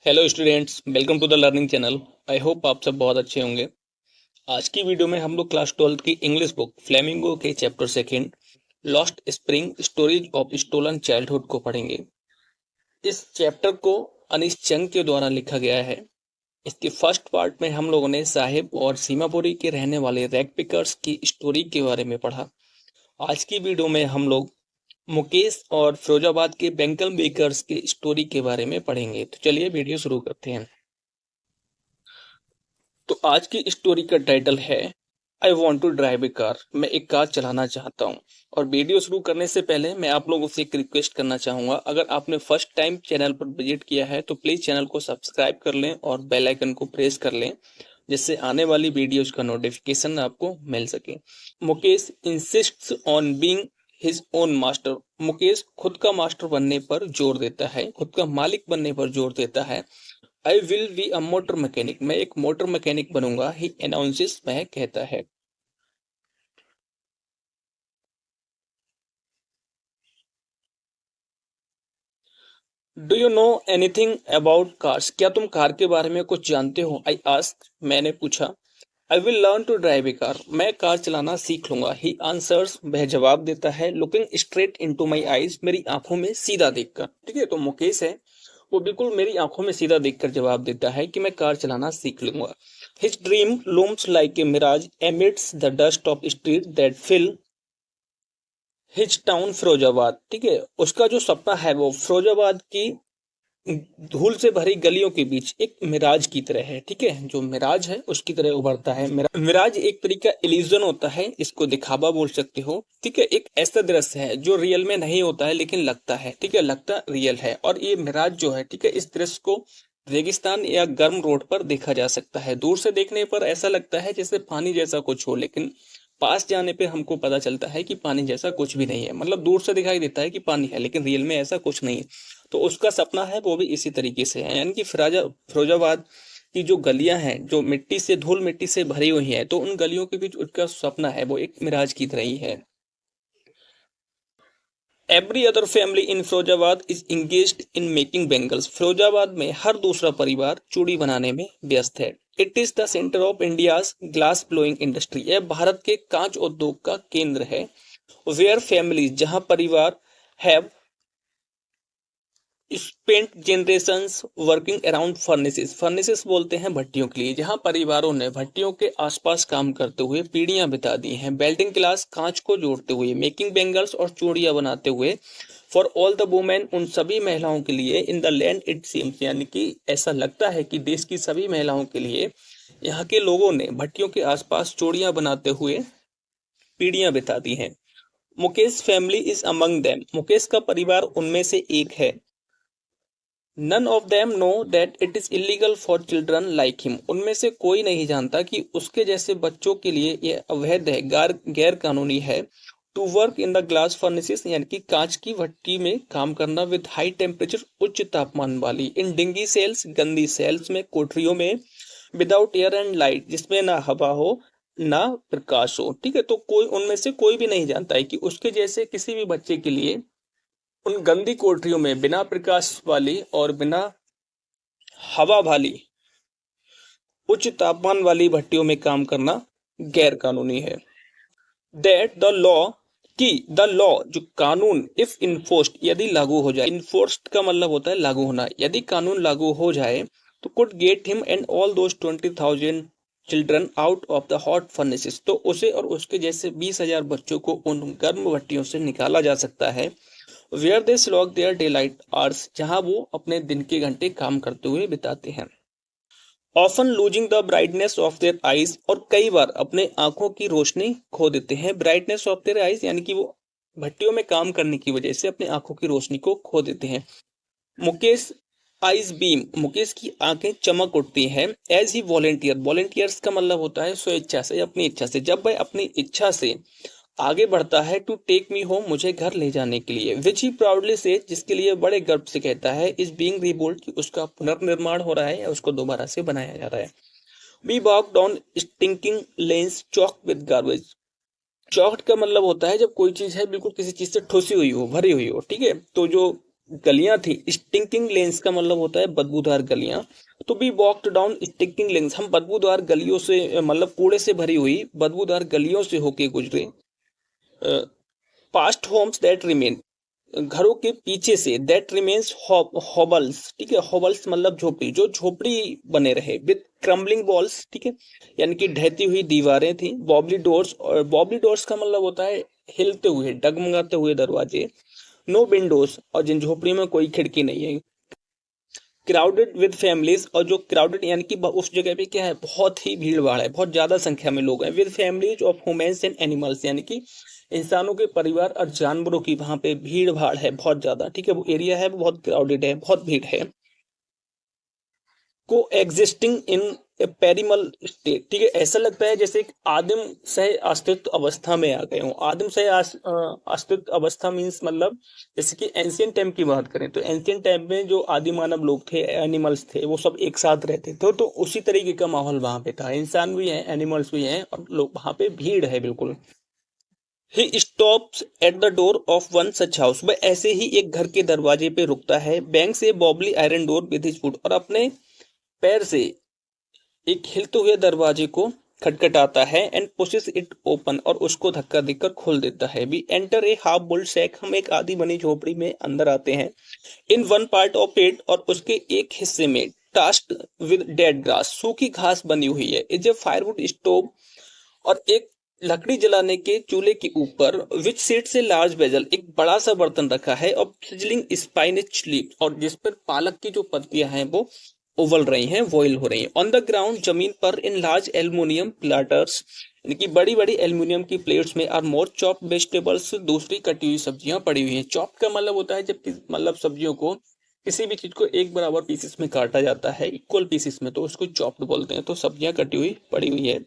Hello students, welcome to the learning channel. I hope आप सब बहुत अच्छे होंगे। आज की वीडियो में हम लोग क्लास 12 की इंग्लिश बुक फ्लेमिंगो के chapter second Lost Spring Stories of Stolen Childhood को पढ़ेंगे। इस चैप्टर को अनीश चंग के द्वारा लिखा गया है। इसके फर्स्ट पार्ट में हम लोगों ने साहिब और सीमापुरी के रहने वाले रैग पिकर्स की स्टोरी के बारे में पढ़ा। आज की वीडियो में हम लोग मुकेश और फिरोजाबाद के बैंकल बेकर्स की स्टोरी के बारे में पढ़ेंगे। तो चलिए वीडियो शुरू करते हैं। तो आज की स्टोरी का टाइटल है I want to drive a car. मैं एक कार चलाना चाहता हूँ। और वीडियो शुरू करने से पहले मैं आप लोगों से एक रिक्वेस्ट करना चाहूंगा, अगर आपने फर्स्ट टाइम चैनल पर विजिट किया है तो प्लीज चैनल को सब्सक्राइब कर लें और बेल आइकन को प्रेस कर लें, जिससे आने वाली वीडियोज का नोटिफिकेशन आपको मिल सके। Mukesh इंसिस्ट्स on being his own master. Mukesh खुद का मास्टर बनने पर जोर देता है, खुद का मालिक बनने पर जोर देता है। I will be a motor mechanic. मैं एक मोटर मैकेनिक बनूंगा। ही अनाउंसेस, वह कहता है। Do you know anything about cars? क्या तुम कार के बारे में कुछ जानते हो? आई आस्क, मैंने पूछा। I will learn to drive a car. मैं कार चलाना सीख लूंगा। ही आंसर्स, वह जवाब देता है, looking straight into my eyes, मेरी आंखों में सीधा देखकर। ठीक है, तो मुकेश है वो बिल्कुल मेरी आंखों में सीधा देखकर जवाब देता है कि मैं कार चलाना सीख लूंगा। His dream looms like a mirage amidst the dust of street that fill his town Firozabad. ठीक है, उसका जो सपना है वो फिरोजाबाद की धूल से भरी गलियों के बीच एक मिराज की तरह है। ठीक है, जो मिराज है उसकी तरह उभरता है। मिराज एक तरीका इल्यूजन होता है, इसको दिखावा बोल सकते हो। ठीक है, एक ऐसा दृश्य है जो रियल में नहीं होता है लेकिन लगता है। ठीक है, लगता रियल है। और ये मिराज जो है, ठीक है, इस दृश्य को रेगिस्तान या गर्म रोड पर देखा जा सकता है। दूर से देखने पर ऐसा लगता है जैसे पानी जैसा कुछ हो, लेकिन पास जाने पे हमको पता चलता है कि पानी जैसा कुछ भी नहीं है। मतलब दूर से दिखाई देता है कि पानी है, लेकिन रियल में ऐसा कुछ नहीं है। तो उसका सपना है वो भी इसी तरीके से है, यानी कि फिरोजाबाद की जो गलियां हैं जो मिट्टी से, धूल मिट्टी से भरी हुई हैं, तो उन गलियों के बीच उसका सपना है वो एक मिराज की तरह ही है। Every other family in Firozabad is engaged in making bangles. Firozabad में हर दूसरा परिवार चूड़ी बनाने में व्यस्त है। It is the centre of India's glass blowing industry. यह भारत के कांच उद्योग का केंद्र है। वेयर फैमिलीज, जहां परिवार have spent generations working around furnaces. Furnaces बोलते हैं भट्टियों के लिए, जहां परिवारों ने भट्टियों के आसपास काम करते हुए पीढ़ियां बिता दी हैं। बेल्टिंग क्लास, कांच को जोड़ते हुए, मेकिंग बैंगल्स और चूड़ियां बनाते हुए। फॉर ऑल द वुमेन, उन सभी महिलाओं के लिए। In the land it seems, यानी कि ऐसा लगता है कि देश की सभी महिलाओं के लिए यहाँ के लोगों ने भट्टियों के आसपास चूड़ियां बनाते हुए पीढ़ियां बिता दी हैं। Mukesh family is among them. Mukesh का परिवार उनमें से एक है। None of them know that it is illegal for children like him. उनमें से कोई नहीं जानता कि उसके जैसे बच्चों के लिए यह अवैध है, गैर कानूनी है। To work in the glass furnaces, यानी कि कांच की भट्टी में काम करना। विद हाई टेम्परेचर, उच्च तापमान वाली। इन डिंगी सेल्स, गंदी सेल्स में, कोठरियों में। विदाउट एयर एंड लाइट, जिसमें ना हवा हो ना प्रकाश हो। ठीक है, तो कोई उनमें से कोई भी नहीं जानता है कि उसके जैसे किसी भी बच्चे के लिए उन गंदी कोठरियों में, बिना प्रकाश वाली और बिना हवा वाली, उच्च तापमान वाली भट्टियों में काम करना गैर कानूनी है। दैट द लॉ, कि द लॉ, जो कानून, इफ इन्फोर्स्ड, यदि लागू हो जाए। इन्फोर्स्ड का मतलब होता है लागू होना। यदि कानून लागू हो जाए तो could get him and all those 20,000 children out of the hot furnaces. तो उसे और उसके जैसे 20,000 बच्चों को उन गर्म भट्टियों से निकाला जा सकता है। Where they slog their daylight hours, जहां वो अपने दिन के घंटे काम करते हुए बिताते हैं। Often losing the brightness of their eyes, और कई बार अपने आंखों की रोशनी खो देते हैं। ब्राइटनेस ऑफ देयर आईज, यानी कि वो भट्टियों में काम करने की वजह से अपने आंखों की रोशनी को खो देते हैं। मुकेश आइज बीम, मुकेश की आंखें चमक उठती हैं। एज ही वॉलेंटियर, वॉलेंटियर्स का मतलब होता है स्वेच्छा से, अपनी इच्छा से। जब वह अपनी इच्छा से आगे बढ़ता है, टू टेक मी होम, मुझे घर ले जाने के लिए। विच ही प्राउडली से, जिसके लिए बड़े गर्व से कहता है, इज बीइंग रीबोल्ड, कि उसका पुनर्निर्माण हो रहा है या उसको दोबारा से बनाया जा रहा है। We walk down stinking lanes choke with garbage. Choked का मतलब होता है जब कोई चीज है बिल्कुल किसी चीज से ठुसी हुई हो, भरी हुई हो। ठीक है, तो जो गलियां थी, स्टिंकिंग लेन्स का मतलब होता है बदबूदार गलियां। तो we walked down stinking lanes, हम बदबूदार गलियों से मतलब कूड़े से भरी हुई बदबूदार गलियों से होके गुजरे। पास्ट होम्स दैट रिमेन, घरों के पीछे से, दैट रिमेन्स हॉबल्स, ठीक है, हॉबल्स मतलब झोपड़ी, जो झोपड़ी बने रहे, विद क्रम्बलिंग वॉल्स, ठीक है, यानी कि ढहती हुई दीवारें थी। बॉबली डोर्स, और बॉबली डोर्स का मतलब होता है हिलते हुए डगमगाते हुए दरवाजे। नो विंडोज, और जिन झोपड़ी में कोई खिड़की नहीं है। क्राउडेड विद फैमिलीज, और जो क्राउडेड यानी कि उस जगह पे क्या है, बहुत ही भीड़ भाड़ है, बहुत ज्यादा संख्या में लोग हैं। With families of humans and animals, यानी कि इंसानों के परिवार और जानवरों की वहां पे भीड़ भाड़ है बहुत ज्यादा, ठीक है, वो एरिया है वो बहुत क्राउडेड है, बहुत भीड़ है। को एग्जिस्टिंग इन ए पेरिमल स्टेट, ठीक है, ऐसा लगता है जैसे एक आदिम सह अस्तित्व अवस्था में आ गए हों। आदिम सह अस्तित्व अवस्था मीन्स मतलब जैसे कि एंशियंट टाइम की बात करें तो एंशियंट टाइम में जो आदि मानव लोग थे, एनिमल्स थे, वो सब एक साथ रहते थे, तो उसी तरीके का माहौल वहां पे था। इंसान भी है, एनिमल्स भी हैं, और लोग वहां पे भीड़ है बिल्कुल। He stops at the door of one such house, वह ऐसे ही एक घर के दरवाजे पे रुकता है। बैंक से wobbly iron door with his foot, और अपने पैर से एक हिलते हुए दरवाजे को खटखटाता है। एंड पुशेस इट ओपन, और उसको धक्का देकर खोल देता है। We enter a half built shack, हम एक आधी बनी झोपड़ी में अंदर आते हैं। In one part of it, और उसके एक हिस्से में, टास्ड विद डेड ग्रास, सूखी घास बनी हुई है। इज ए फायरवुड स्टोव, और एक लकड़ी जलाने के चूल्हे के ऊपर, विच सीट से लार्ज वेजल, एक बड़ा सा बर्तन रखा है, और सिजलिंग स्पाइनिच लीफ, और जिस पर पालक की जो पत्तियां हैं वो उबल रही हैं, बॉईल हो रही हैं। ऑन द ग्राउंड, जमीन पर, इन लार्ज एल्युमिनियम प्लाटर्स, यानी कि बड़ी बड़ी एल्युमिनियम की प्लेट्स में, आर मोर चॉप वेजिटेबल्स, दूसरी कटी हुई सब्जियां पड़ी हुई हैं। चॉप का मतलब होता है जब मतलब सब्जियों को, किसी भी चीज को एक बराबर पीसेस में काटा जाता है, इक्वल पीसेस में, तो उसको चॉप्ड बोलते हैं। तो सब्जियां कटी हुई पड़ी हुई है।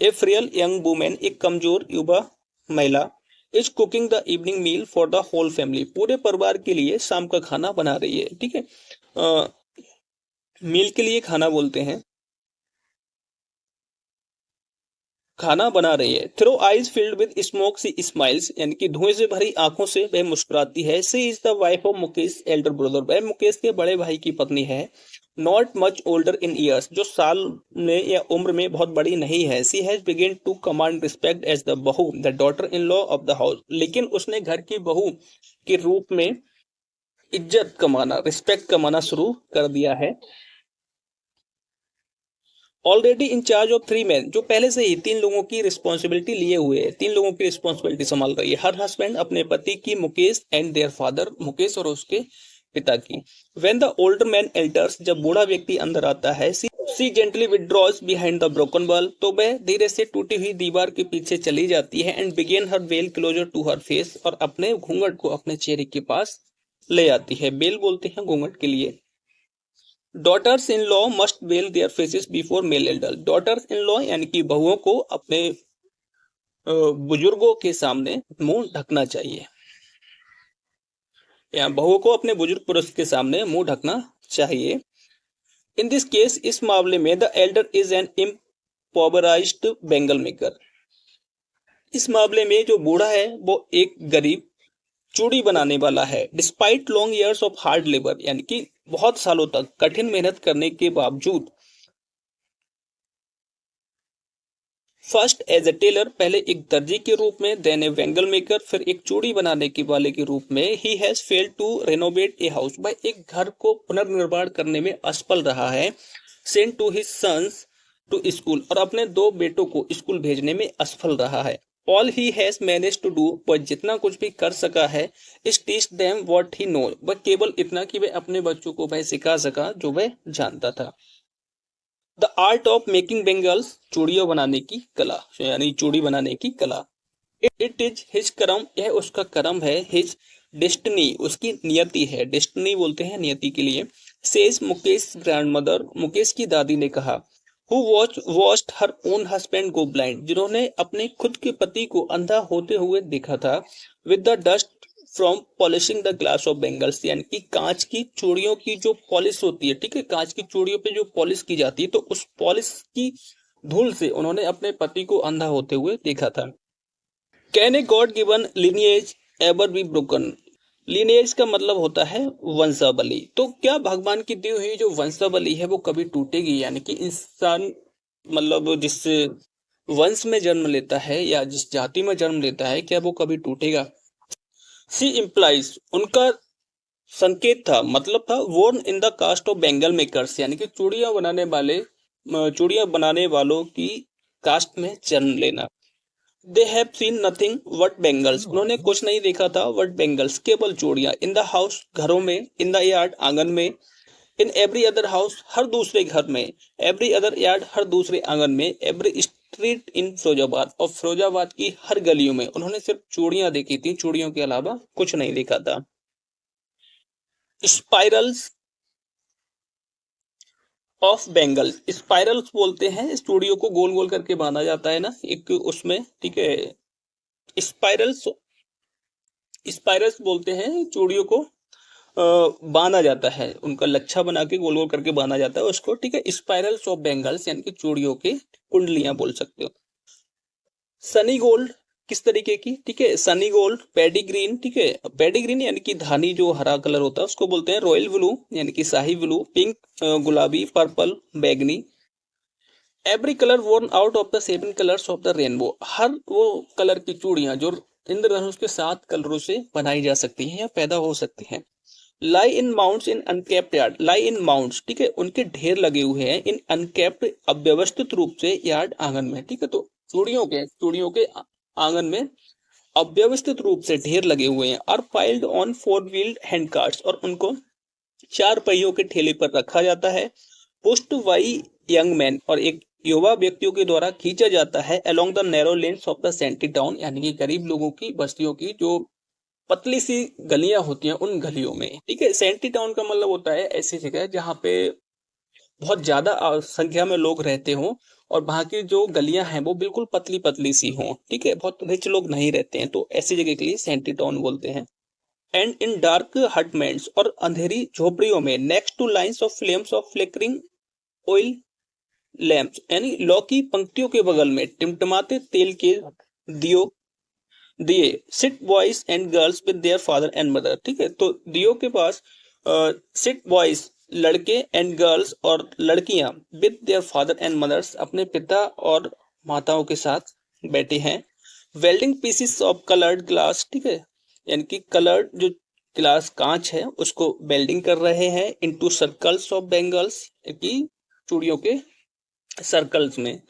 ए फ्रियल यंग वुमेन, एक कमजोर युवा महिला, is cooking the evening meal for the whole family, पूरे परिवार के लिए शाम का खाना बना रही है, ठीक है। मील के लिए खाना बोलते हैं, खाना बना रही है। Through eyes filled with smoke she smiles, यानी कि धुएं से भरी आंखों से वह मुस्कुराती है। She is the wife of Mukesh elder brother, वह मुकेश के बड़े भाई की पत्नी है। Not much older in years, जो साल में या उम्र में बहुत बड़ी नहीं है। She has begin to command respect as the bahu, the daughter in law of the house, लेकिन उसने घर की बहू के रूप में इज्जत कमाना, रिस्पेक्ट कमाना शुरू कर दिया है। Already in charge of 3 man, जो पहले से ही 3 लोगों की रिस्पॉन्सिबिलिटी लिए हुए है, 3 लोगों की रिस्पॉन्सिबिलिटी संभाल रही है। हर हस्बैंड, अपने पति की, Mukesh and their father, Mukesh और उसके पिता की। When the older man alters, जब बूढ़ा व्यक्ति अंदर आता है, she gently withdraws behind the broken wall, तो वह धीरे से टूटी हुई दीवार के पीछे चली जाती है। And begin her veil closer to her face, और अपने घूंघट को अपने चेहरे के पास ले आती है। बेल बोलते हैं घूंघट के लिए। Daughters in law must veil their faces before male elder, daughters in law यानी कि बहुओं को अपने बुजुर्गों के सामने मुंह ढकना चाहिए, या बहुओं को अपने बुजुर्ग पुरुष के सामने मुंह ढकना चाहिए। इन दिस केस, इस मामले में, the elder is an impoverished bangle maker, इस मामले में जो बूढ़ा है वो एक गरीब चूड़ी बनाने वाला है। Despite long years of hard labour, यानी कि बहुत सालों तक कठिन मेहनत करने के बावजूद। फर्स्ट एज ए टेलर, पहले एक दर्जी के रूप में, देन ए वेंगल मेकर, फिर एक चूड़ी बनाने के वाले के रूप में। He has failed to renovate a house, वह एक घर को पुनर्निर्माण करने में असफल रहा है। Send to his sons to school, और अपने 2 बेटों को स्कूल भेजने में असफल रहा है। All he has manage to do, वह जितना कुछ भी कर सका है, is teach them what he know, वह केवल इतना कि वह अपने बच्चों को वह सिखा सका जो वह जानता था। The art of making bangles, चूड़ियों बनाने की कला, यानी चूड़ी बनाने की कला। इट इज हिज करम, यह उसका करम है। हिज डेस्टिनी, उसकी नियति है। डेस्टिनी बोलते हैं नियति के लिए। सेज मुकेश ग्रैंडमदर, मुकेश की दादी ने कहा। Who watched her own husband go blind, जिन्होंने अपने खुद के पति को अंधा होते हुए देखा था। With the dust from polishing the glass of bangles, यानी कि कांच की चूड़ियों की जो पॉलिश होती है, ठीक है, कांच की चूड़ियों पे जो पॉलिश की जाती है, तो उस पॉलिश की धूल से उन्होंने अपने पति को अंधा होते हुए देखा था। Can a god given lineage ever be broken, lineage का मतलब होता है वंशावली। तो क्या भगवान की दी हुई जो वंशावली है वो कभी टूटेगी, यानी कि इंसान मतलब जिस वंश में जन्म लेता है या जिस जाति में जन्म लेता है, क्या वो कभी टूटेगा? सी इम्प्लाइज, उनका संकेत था, मतलब था born in the caste of bangle makers, यानी कि चूड़ियां बनाने वालों की कास्ट में जन्म लेना। They have seen nothing but bangles, उन्होंने कुछ नहीं देखा था बट बेंगल्स, केवल चूड़ियां। इन द हाउस, घरों में। इन द यार्ड, आंगन में। इन एवरी अदर हाउस, हर दूसरे घर में। एवरी अदर यार्ड, हर दूसरे आंगन में। एवरी स्ट्रीट इन फिरोजाबाद, और फिरोजाबाद की हर गलियों में उन्होंने सिर्फ चूड़ियां देखी थी, चूड़ियों के अलावा कुछ नहीं देखा था। स्पाइरल्स ऑफ बेंगल, स्पाइरल्स बोलते हैं चूड़ियों को गोल गोल करके बांधा जाता है ना एक उसमें, ठीक है। स्पाइरल्स, स्पाइरल्स बोलते हैं चूड़ियों को बांधा जाता है, उनका लच्छा बना के गोल गोल करके बांधा जाता है उसको, ठीक है। स्पाइरल्स ऑफ बेंगल्स यानी कि चूड़ियों की कुंडलियां बोल सकते हो। सनी गोल्ड किस तरीके की, ठीक है। सनी गोल्ड, पैडी ग्रीन, ठीक है। पैडी ग्रीन यानी कि धानी जो हरा कलर होता है उसको बोलते हैं। रॉयल ब्लू यानी कि शाही ब्लू। पिंक, गुलाबी, पर्पल, बैगनी। Every colour worn out of the 7 colours of the rainbow, हर वो कलर की चूड़ियां जो इंद्रधनुष के 7 कलरों से बनाई जा सकती हैं या पैदा हो सकती हैं। लाई इन माउंट्स इन अनकेप्ड यार्ड, लाई इन माउंट्स, ठीक है, उनके ढेर लगे हुए हैं। इन अनकेप्ड, अव्यवस्थित रूप से, यार्ड, आंगन में, ठीक है। तो चूड़ियों के आंगन में अव्यवस्थित रूप से ढेर लगे हुए हैं। Are piled on 4 wheeled hand carts, और उनको 4 पहियों के ठेले पर रखा जाता है। पुस्ट बाई यंग मैन, और एक युवा व्यक्तियों के द्वारा खींचा जाता है। Along the narrow lanes of the shanty town, यानी कि गरीब लोगों की बस्तियों की जो पतली सी गलियां होती हैं उन गलियों में, ठीक है। सेंटी टाउन का मतलब होता है ऐसी जगह जहाँ पे बहुत ज्यादा संख्या में लोग रहते हों, और वहां की जो गलियां हैं वो बिल्कुल पतली पतली सी हों, ठीक है। बहुत रिच लोग नहीं रहते हैं, तो ऐसी जगह के लिए सेंटी टाउन बोलते हैं। एंड इन डार्क हटमेंट्स, और अंधेरी झोपड़ियों में। Next two lines of flames of flickering oil lamps, यानी लौ की पंक्तियों के बगल में टिमटिमाते तेल के दियो दिए। Sit boys and girls with their father and mother, ठीक है। तो दियो के पास सिट बॉयज, लड़के, एंड गर्ल्स, और लड़कियां, with their father and mothers, अपने पिता और माताओं के साथ बैठे हैं। Welding pieces of coloured glass, ठीक है, यानी कि कलर्ड जो ग्लास कांच है उसको वेल्डिंग कर रहे हैं। इनटू सर्कल्स ऑफ बेंगल्स, की चूड़ियों के सर्कल्स में।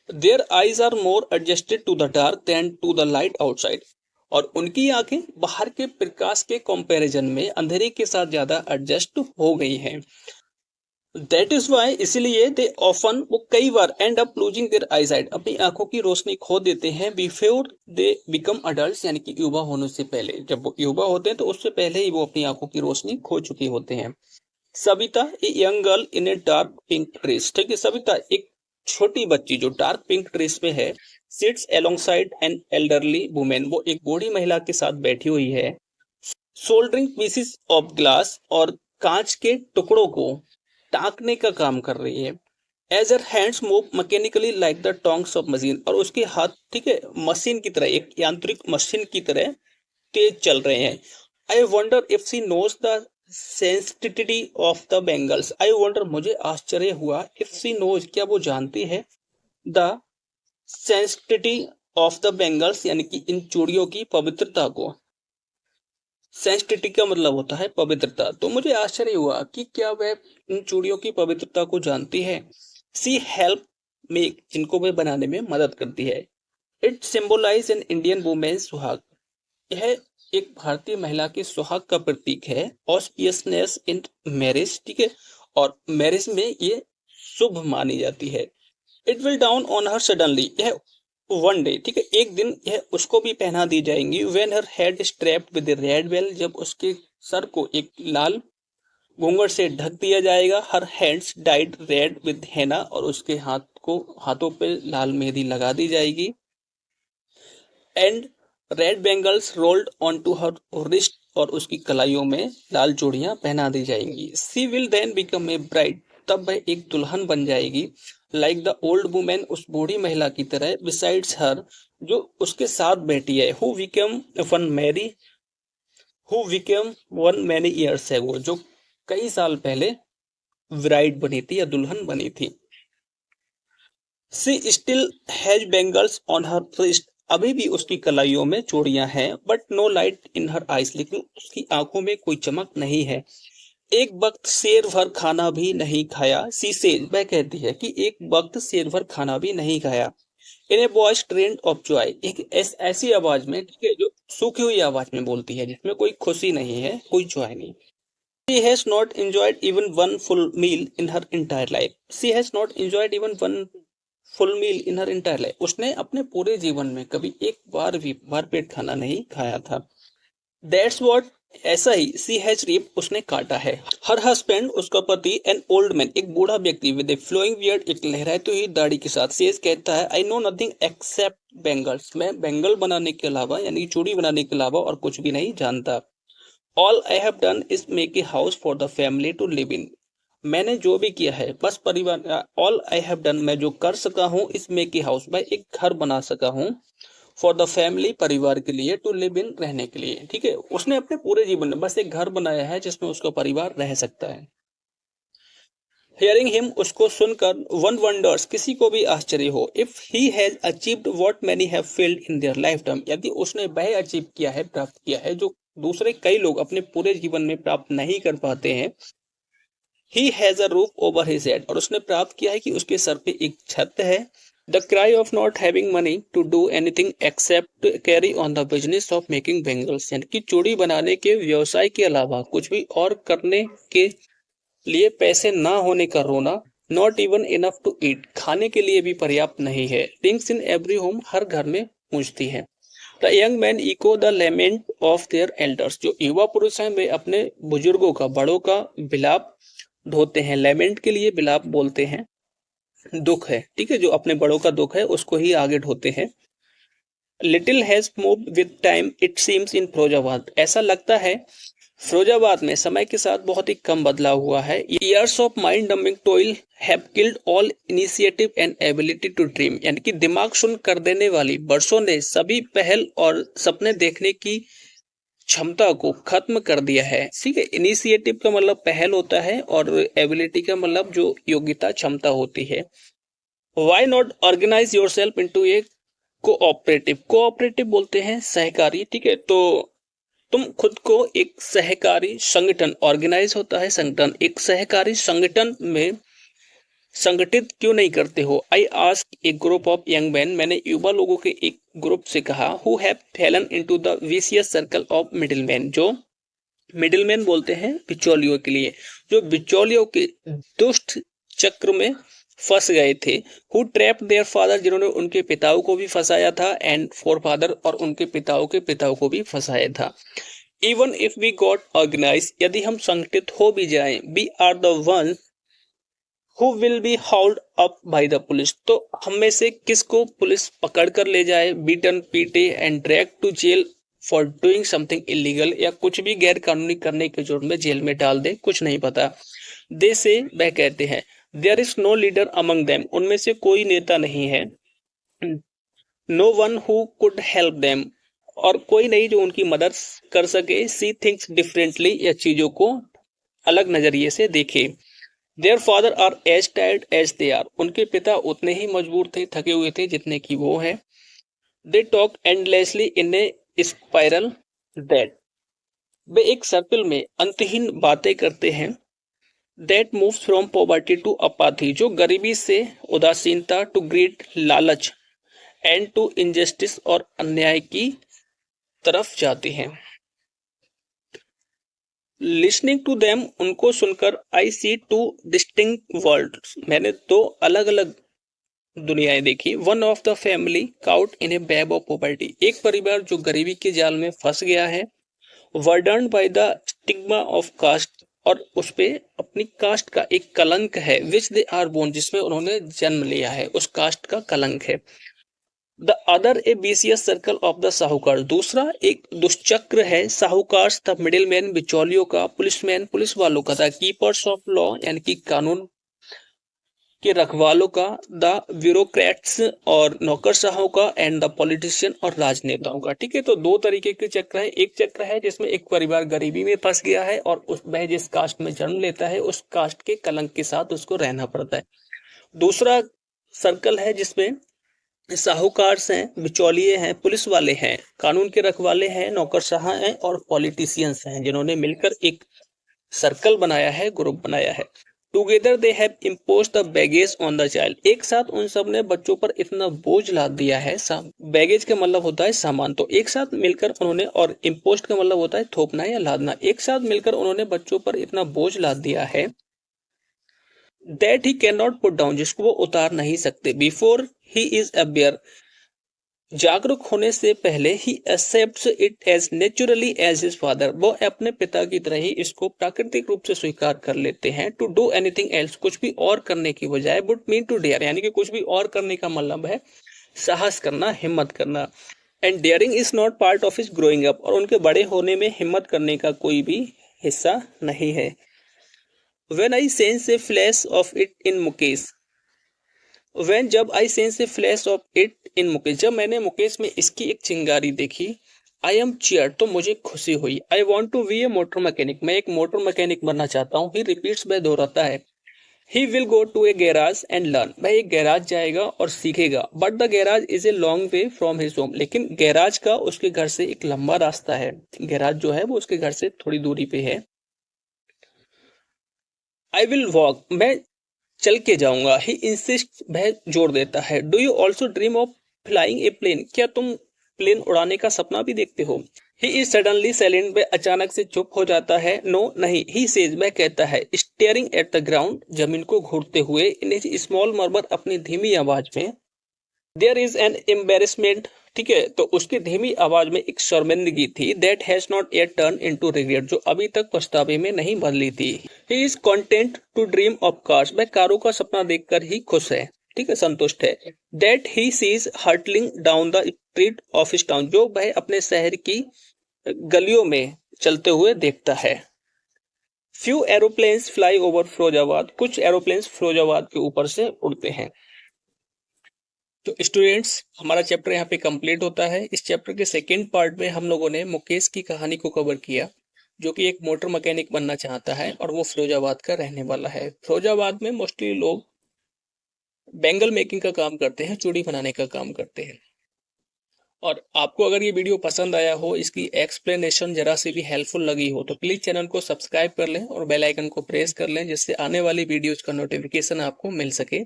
Their eyes are more adjusted to the dark than to the light outside, और उनकी आंखें बाहर के प्रकाश के कंपैरिजन में अंधेरे के साथ ज्यादा एडजस्ट हो गई हैं। दैट इज वाई, इसलिए दे ऑफन, वो कई बार, and up losing their eyesight, अपनी आंखों की रोशनी खो देते हैं। बिफोर दे बिकम अडल्ट, यानी कि युवा होने से पहले, जब वो युवा होते हैं तो उससे पहले ही वो अपनी आंखों की रोशनी खो चुके होते हैं। Savita, a young girl in a dark pink dress, ठीक है। सविता एक छोटी बच्ची जो डार्क पिंक ड्रेस में है। Sits alongside an elderly women, वो एक बूढ़ी महिला के साथ बैठी हुई है। सोल्डरिंग पीसेस ऑफ ग्लास, और कांच के टुकड़ों को टाँकने का काम कर रही है। As her hands move mechanically like the tongs of machine, और उसके हाथ, ठीक है, मशीन की तरह, एक यांत्रिक मशीन की तरह तेज चल रहे हैं। I wonder if she knows the sensitivity of the bangles, I wonder, मुझे आश्चर्य हुआ, इफ सी नोज, क्या वो जानती है, the sensitivity of the bangles, यानी कि इन चूड़ियों की पवित्रता को। सेंसिटिविटी का मतलब होता है पवित्रता। तो मुझे आश्चर्य हुआ कि क्या वह इन चूड़ियों की पवित्रता को जानती है। सी हेल्प मेक, जिनको वह बनाने में मदद करती है। It symbolize an Indian women suhag, यह एक भारतीय महिला के सुहाग का प्रतीक है। ऑस्पियसनेस इन मैरिज, ठीक है, और मैरिज में ये शुभ मानी जाती है। It will down on her suddenly, यह वन डे, ठीक है, एक दिन यह उसको भी पहना दी जाएंगी। When her head strapped with red well, जब उसके सर को एक लाल घूंघट से ढक दिया जाएगा। Her hands dyed red with henna, और उसके हाथों पे लाल मेहंदी लगा दी जाएगी। And red bangles rolled on to her wrist, और उसकी कलाइयों में लाल चूड़ियां पहना दी जाएंगी। She will then become a bride, तब वह एक दुल्हन बन जाएगी। लाइक द ओल्ड वुमेन, उस बूढ़ी महिला की तरह। बिसाइड्स हर, जो उसके साथ बैठी है। Who become one marry who became one many years ago, जो कई साल पहले ब्राइड बनी थी या दुल्हन बनी थी। She still has bangles on her wrist, अभी भी उसकी कलाइयों में चूड़ियां हैं, but no light in her eyes, लेकिन उसकी आंखों में कोई चमक नहीं है। एक वक्त शेर भर खाना भी नहीं खाया, शी सेज, वह कहती है कि एक वक्त शेर भर खाना भी नहीं खाया। In a voice trained of joy, एक ऐसी आवाज में, ठीक है, जो सूखी हुई आवाज में बोलती है, जिसमें कोई खुशी नहीं है, कोई जॉय नहीं। She has not enjoyed even one full meal in her entire life. She has not enjoyed even one full meal in her entire life. उसने अपने पूरे जीवन में कभी एक बार भी भरपेट खाना नहीं खाया था। That's what, ऐसा ही, she has reaped, उसने काटा है। Her husband, उसका पति, an old man, एक बूढ़ा व्यक्ति, with a flowing beard, एक लहराती हुई दाढ़ी के साथ, says, कहता है, I know nothing except bangles, मैं बैंगल बनाने के अलावा, यानी चूड़ी बनाने के अलावा और कुछ भी नहीं जानता। All I have done is make a house for the family to live in. मैंने जो भी किया है, बस परिवार, ऑल आई हैव डन, मैं जो कर सका हूँ, इस मेक ए हाउस, मैं एक घर बना सका हूँ, फॉर द फैमिली, परिवार के लिए, टू लिव इन, रहने के लिए। ठीक है, उसने अपने पूरे जीवन में बस एक घर बनाया है जिसमें उसका परिवार रह सकता है। हियरिंग हिम, उसको सुनकर, वन वंडर्स, किसी को भी आश्चर्य हो, if he has achieved what many have failed in their life time, यदि उसने वह अचीव किया है, प्राप्त किया है, जो दूसरे कई लोग अपने पूरे जीवन में प्राप्त नहीं कर पाते हैं। He has a roof over his head, और उसने प्राप्त किया है कि उसके सर पे एक छत है। The cry of not having money to do anything except carry on the business of making bangles, यानी कि चूड़ी बनाने के व्यवसाय के अलावा कुछ भी और करने के लिए पैसे ना होने का रोना। Not even enough to eat, खाने के लिए भी पर्याप्त नहीं है। रिंग्स इन एवरी होम, हर घर में गूंजती हैं। The young man echo the lament of their elders, जो युवा पुरुष हैं वे अपने बुजुर्गों का, बड़ों का विलाप ढोते हैं। लेमेंट के लिए विलाप बोलते हैं, दुख है, ठीक है, जो अपने बड़ों का दुख है उसको ही आगे ढोते हैं। Little has moved with time it seems in Firozabad, ऐसा लगता है फिरोजाबाद में समय के साथ बहुत ही कम बदलाव हुआ है। Years of mind dumbing toil have killed all initiative and ability to dream, यानी कि दिमाग सुन कर देने वाली वर्षों ने सभी पहल और सपने देखने की क्षमता को खत्म कर दिया है। ठीक है, इनिशिएटिव का मतलब पहल होता है और एबिलिटी का मतलब जो योग्यता, क्षमता होती है। Why not organise yourself into a cooperative, cooperative बोलते हैं सहकारी, ठीक है, तो तुम खुद को एक सहकारी संगठन, ऑर्गेनाइज होता है संगठन, एक सहकारी संगठन में संगठित क्यों नहीं करते हो। I ask A group of young man, मैंने युवा लोगों के एक ग्रुप से कहा, who have Fallon into the vicious circle of middle man, जो मिडिल मैन बोलते हैं बिचौलियों के लिए, जो बिचौलियों के दुष्ट चक्र में फंस गए थे। हु ट्रैप्ड देयर फादर, जिन्होंने उनके पिताओं को भी फंसाया था, एंड फोर फादर, और उनके पिताओं के पिताओं को भी फंसाया था। Even if we got organise, यदि हम संगठित हो भी जाएं, we are the ones who will be hauled up by the police, तो हम में से किसको पुलिस पकड़ कर ले जाए, बीटन, पीटे, and drag to jail for doing something illegal, या कुछ भी गैर कानूनी करने के जुर्म में जेल में डाल दे, कुछ नहीं पता। दे से, वह कहते हैं, there is no leader among them, उनमें से कोई नेता नहीं है। No one who could help them, और कोई नहीं जो उनकी मदद कर सके। सी थिंक्स डिफरेंटली, या चीजों को अलग नजरिए से देखे। Their father are as tired as they are, उनके पिता उतने ही मजबूर थे, थके हुए थे जितने की वो है। They talk endlessly in a spiral that, वे एक सर्कल में अंतहीन बातें करते हैं। That moves from poverty to apathy, जो गरीबी से उदासीनता, टू ग्रीड, लालच, एंड टू इनजस्टिस, और अन्याय की तरफ जाती हैं। लिसनिंग टू देम, उनको सुनकर, आई सी टू डिस्टिंक्ट वर्ल्ड्स, मैंने दो अलग अलग दुनियाएं देखी। One of the family cout in A web of poverty, एक परिवार जो गरीबी के जाल में फंस गया है। Burdened by the stigma of caste, और उस पे अपनी कास्ट का एक कलंक है। विच दे आर बोर्न, जिसमें उन्होंने जन्म लिया है, उस कास्ट का कलंक है। The other A BCS circle of the साहूकार, दूसरा एक दुष्चक्र है साहूकार, द मिडिल मैन, बिचौलियों का, पुलिसमैन, पुलिस वालों का, द कीपर्स ऑफ लॉ, यानी कि कानून के रखवालों का, द ब्यूरोक्रेट्स और नौकरशाहों का, एंड द पॉलिटिशियन और राजनेताओं का। ठीक है, तो दो तरीके के चक्र है। एक चक्र है जिसमें एक परिवार गरीबी में फंस गया है और उस वह जिस कास्ट में जन्म लेता है उस कास्ट के कलंक के साथ उसको रहना पड़ता है। दूसरा सर्कल है जिसमें साहूकार हैं, बिचौलिए हैं, पुलिस वाले हैं, कानून के रखवाले हैं, नौकरशाह हैं और पॉलिटिशियंस हैं, जिन्होंने मिलकर एक सर्कल बनाया है, ग्रुप बनाया है। Together they have impose the baggage on the child. एक साथ उन सब ने बच्चों पर इतना बोझ लाद दिया है। बैगेज का मतलब होता है सामान, तो एक साथ मिलकर उन्होंने, और इम्पोज का मतलब होता है थोपना या लादना, एक साथ मिलकर उन्होंने बच्चों पर इतना बोझ लाद दिया है that he can not put down, जिसको वो उतार नहीं सकते। बिफोर ही इज अवेयर, जागरूक होने से पहले ही accepts it as naturally as his father, वो अपने पिता की तरह ही इसको प्राकृतिक रूप से स्वीकार कर लेते हैं। टू डू एनीथिंग एल्स, कुछ भी और करने की बजाय, वुड मीन टू डेयर, यानी कि कुछ भी और करने का मतलब है साहस करना, हिम्मत करना। And daring is not part of his growing up, और उनके बड़े होने में हिम्मत करने का कोई भी हिस्सा नहीं है। When I sense a flash of it in Mukesh, When जब I sense a flash of it in Mukesh, जब मैंने मुकेश में इसकी एक चिंगारी देखी, I am cheered, तो मुझे खुशी हुई। I want to be a motor mechanic, मैं एक मोटर मैकेनिक बनना चाहता हूँ। He repeats, वह दोहराता है। He will go to a garage and learn, वह एक गैराज जाएगा और सीखेगा। But the garage is a long way from his home, लेकिन गैराज का उसके घर से एक लंबा रास्ता है। गैराज जो है वो उसके घर से थोड़ी दूरी पे है। आई विल वॉक, मैं चल के जाऊंगा। ही इंसिस्ट, वह जोर देता है। Do you also dream of flying a plane, क्या तुम प्लेन उड़ाने का सपना भी देखते हो? ही इज सडनली साइलेंट, वह अचानक से चुप हो जाता है। नो नहीं, ही सेज, वह कहता है। स्टेयरिंग एट द ग्राउंड, जमीन को घूरते हुए, इन स्मॉल मर्मर, अपनी धीमी आवाज में। देयर इज एन एम्बेरसमेंट, ठीक है, तो उसकी धीमी आवाज में एक शर्मिंदगी थी। That has not yet turn into regret, जो अभी तक पछतावे में नहीं बदली थी। He is content to dream of cars, वह कारों का सपना देखकर ही खुश है, ठीक है, संतुष्ट है। That he sees hurtling down the street of his town, जो वह अपने शहर की गलियों में चलते हुए देखता है। Few aeroplanes fly over Firozabad, कुछ एरोप्लेन्स फिरोजाबाद के ऊपर से उड़ते हैं। तो स्टूडेंट्स, हमारा चैप्टर यहाँ पे कंप्लीट होता है। इस चैप्टर के सेकेंड पार्ट में हम लोगों ने मुकेश की कहानी को कवर किया, जो कि एक मोटर मैकेनिक बनना चाहता है और वो फिरोजाबाद का रहने वाला है। फिरोजाबाद में मोस्टली लोग बैंगल मेकिंग का काम करते हैं, चूड़ी बनाने का काम करते हैं। और आपको अगर ये वीडियो पसंद आया हो, इसकी एक्सप्लेनेशन जरा सी भी हेल्पफुल लगी हो, तो प्लीज चैनल को सब्सक्राइब कर लें और बेल आइकन को प्रेस कर लें, जिससे आने वाली वीडियोज का नोटिफिकेशन आपको मिल सके।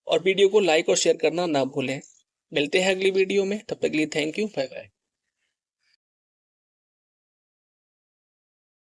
और वीडियो को लाइक और शेयर करना ना भूलें। मिलते हैं अगली वीडियो में, तब तक के लिए थैंक यू, बाय बाय।